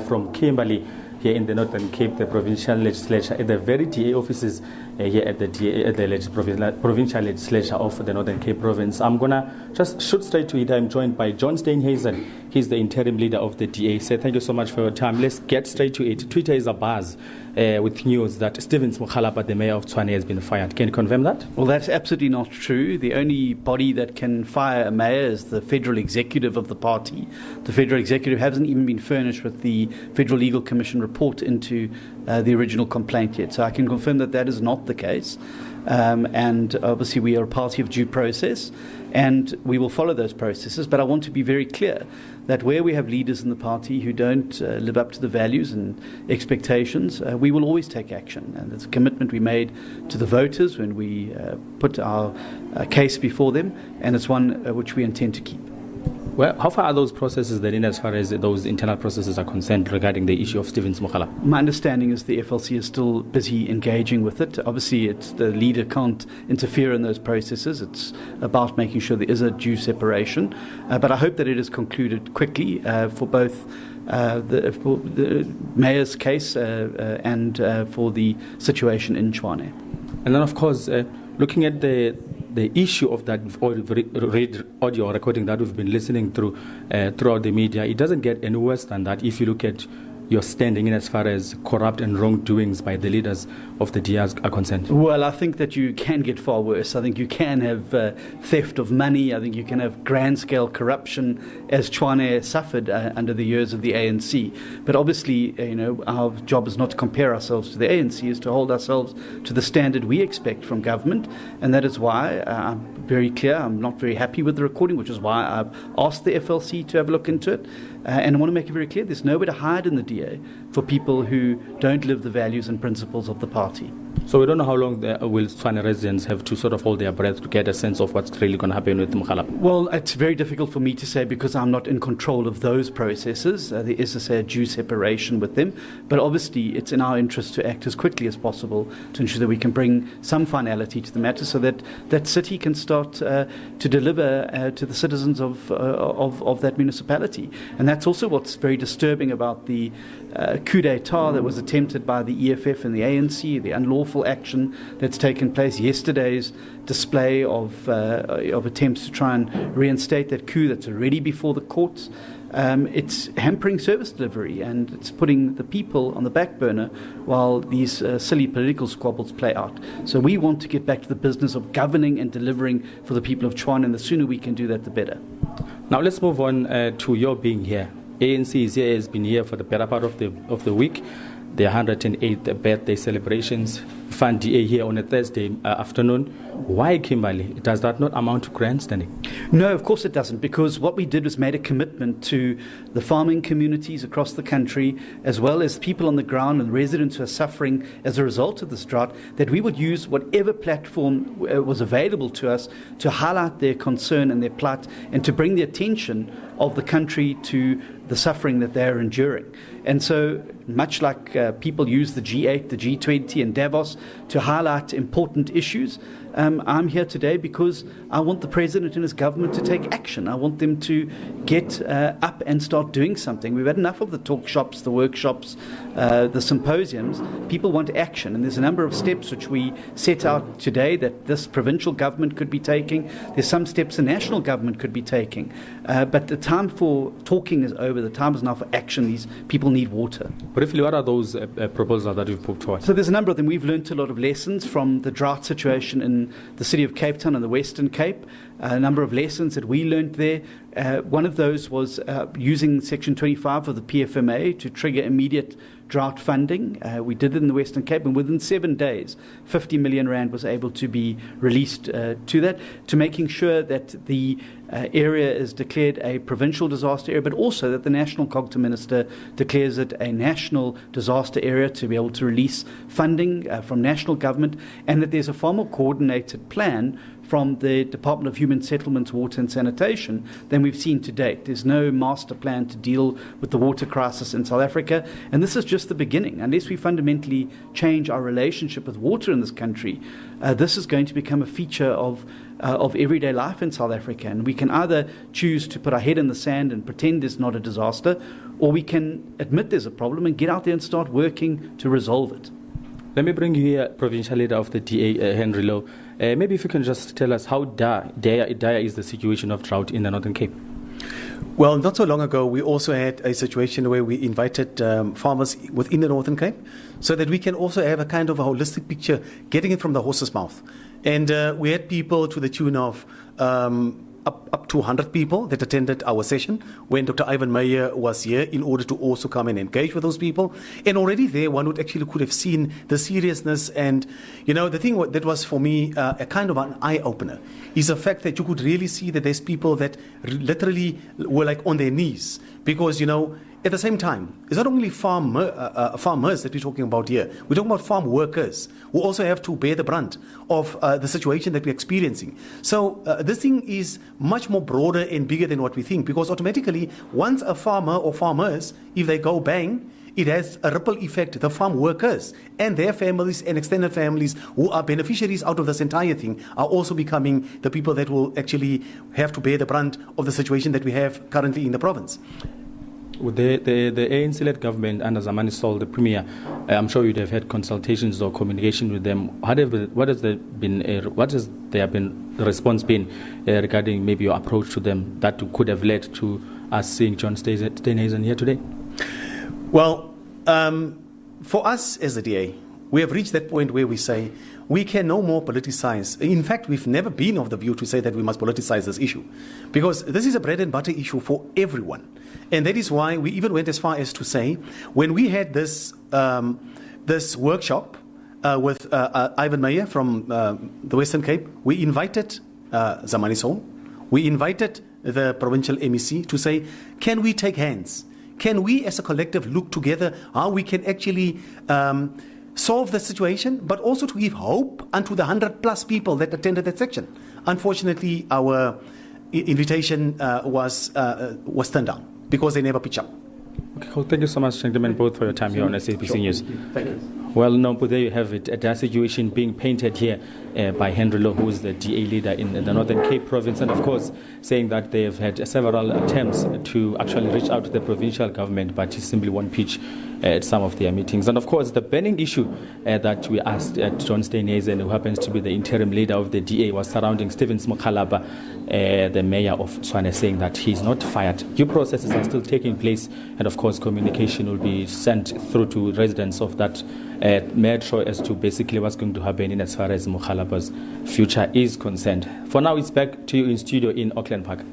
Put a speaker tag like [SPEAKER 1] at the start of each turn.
[SPEAKER 1] From Kimberley, here in the Northern Cape, the provincial legislature, at the very DA offices here at the provincial legislature of the Northern Cape province. I'm going to just shoot straight to it. I'm joined by John Steenhuisen. He's the interim leader of the DA. So thank you so much for your time. Let's get straight to it. Twitter is abuzz with news that Stephen Mokgalapa, the mayor of Tshwane, has been fired. Can you confirm that?
[SPEAKER 2] Well, that's absolutely not true. The only body that can fire a mayor is the federal executive of the party. The federal executive hasn't even been furnished with the Federal Legal Commission report into the original complaint yet. So I can confirm that that is not the case. And obviously we are a party of due process, and we will follow those processes. But I want to be very clear that where we have leaders in the party who don't live up to the values and expectations, we will always take action. And it's a commitment we made to the voters when we put our case before them, and it's one which we intend to keep.
[SPEAKER 1] Well, how far are those processes then, as far as those internal processes are concerned regarding the issue of Stephen Mokgalapa?
[SPEAKER 2] My understanding is the FLC is still busy engaging with it. Obviously, the leader can't interfere in those processes. It's about making sure there is a due separation. But I hope that it is concluded quickly for both for the mayor's case and for the situation in Tshwane.
[SPEAKER 1] And then, of course, looking at the issue of that audio recording that we've been listening through throughout the media, it doesn't get any worse than that if you look at your standing in as far as corrupt and wrongdoings by the leaders of the DRs are concerned.
[SPEAKER 2] Well, I think that you can get far worse. I think you can have theft of money. I think you can have grand-scale corruption, as Tshwane suffered under the years of the ANC. But obviously, our job is not to compare ourselves to the ANC, is to hold ourselves to the standard we expect from government. And that is why I'm very clear. I'm not very happy with the recording, which is why I've asked the FLC to have a look into it. And I want to make it very clear, there's nowhere to hide in the DA for people who don't live the values and principles of the party.
[SPEAKER 1] So we don't know how long will Tshwane residents have to sort of hold their breath to get a sense of what's really going to happen with Mokgalapa?
[SPEAKER 2] Well, it's very difficult for me to say because I'm not in control of those processes. There is a due separation with them. But obviously it's in our interest to act as quickly as possible to ensure that we can bring some finality to the matter so that that city can start to deliver to the citizens of that municipality. And that's also what's very disturbing about the coup d'etat that was attempted by the EFF and the ANC, the unlawful action that's taken place, yesterday's display of attempts to try and reinstate that coup that's already before the courts. It's hampering service delivery, and it's putting the people on the back burner while these silly political squabbles play out. So we want to get back to the business of governing and delivering for the people of Tshwane, and the sooner we can do that, the better.
[SPEAKER 1] Now let's move on to your being here. ANC is here, has been here for the better part of the week. The 108th birthday celebrations. Fund DA here on a Thursday afternoon. Why Kimberley? Does that not amount to grandstanding?
[SPEAKER 2] No, of course it doesn't, because what we did was made a commitment to the farming communities across the country, as well as people on the ground and residents who are suffering as a result of this drought, that we would use whatever platform was available to us to highlight their concern and their plight and to bring the attention of the country to the suffering that they are enduring. And so, much like people use the G8, the G20 and Davos to highlight important issues, I'm here today because I want the President and his government to take action. I want them to get up and start doing something. We've had enough of the talk shops, the workshops, the symposiums. People want action, and there's a number of steps which we set out today that this provincial government could be taking. There's some steps the national government could be taking. But the time for talking is over. The time is now for action. These people need water.
[SPEAKER 1] Briefly, what are those proposals that you've put forward?
[SPEAKER 2] So there's a number of them. We've learned a lot of lessons from the drought situation in the city of Cape Town and the Western Cape. A number of lessons that we learned there. One of those was using Section 25 of the PFMA to trigger immediate drought funding. We did it in the Western Cape, and within 7 days, 50 million rand was able to be released to that, to making sure that the area is declared a provincial disaster area, but also that the National Cognitive Minister declares it a national disaster area to be able to release funding from national government, and that there's a far more coordinated plan from the Department of Human Settlements, Water and Sanitation than we've seen to date. There's no master plan to deal with the water crisis in South Africa, and this is just the beginning. Unless we fundamentally change our relationship with water in this country, this is going to become a feature of everyday life in South Africa. And we can either choose to put our head in the sand and pretend there's not a disaster, or we can admit there's a problem and get out there and start working to resolve it.
[SPEAKER 1] Let me bring you here, Provincial Leader of the DA, Henry Lowe. Maybe if you can just tell us how dire is the situation of drought in the Northern Cape?
[SPEAKER 3] Well, not so long ago, we also had a situation where we invited farmers within the Northern Cape so that we can also have a kind of a holistic picture, getting it from the horse's mouth. And we had people to the tune of up to 100 people that attended our session when Dr. Ivan Meyer was here in order to also come and engage with those people. And already there, one would actually could have seen the seriousness. And, you know, the thing that was for me a kind of an eye-opener is the fact that you could really see that there's people that literally were like on their knees because, you know, at the same time, it's not only farmers that we're talking about here. We're talking about farm workers who also have to bear the brunt of the situation that we're experiencing. So this thing is much more broader and bigger than what we think, because automatically, once a farmer or farmers, if they go bang, it has a ripple effect. The farm workers and their families and extended families who are beneficiaries out of this entire thing are also becoming the people that will actually have to bear the brunt of the situation that we have currently in the province.
[SPEAKER 1] The ANC-led government under Zamani Sol, the Premier, I'm sure you'd have had consultations or communication with them. What has their response been regarding maybe your approach to them that could have led to us seeing John Steenhuisen here today?
[SPEAKER 3] Well, for us as the DA, we have reached that point where we say we can no more politicize. In fact, we've never been of the view to say that we must politicize this issue, because this is a bread and butter issue for everyone. And that is why we even went as far as to say, when we had this workshop with Ivan Meyer from the Western Cape, we invited Zamani Sol, we invited the Provincial MEC to say, can we take hands? Can we as a collective look together how we can actually solve the situation, but also to give hope unto the 100+ people that attended that section? Unfortunately, our invitation was turned down because they never pitched up.
[SPEAKER 1] Okay, well, thank you so much, gentlemen, both for your time here on SABC News.
[SPEAKER 3] Thank you.
[SPEAKER 1] Well, no, but there you have it. A situation being painted here by Henry Lowe, who is the DA leader in the Northern Cape province, and of course saying that they have had several attempts to actually reach out to the provincial government, but he simply won't pitch at some of their meetings. And of course, the burning issue that we asked John Steenhuisen, who happens to be the interim leader of the DA, was surrounding Stephen Smokhalaba, the mayor of Tshwane, saying that he's not fired. Due processes are still taking place, and of course, communication will be sent through to residents of that metro as to basically what's going to happen in as far as Mokhalaba's future is concerned. For now, it's back to you in studio in Auckland Park.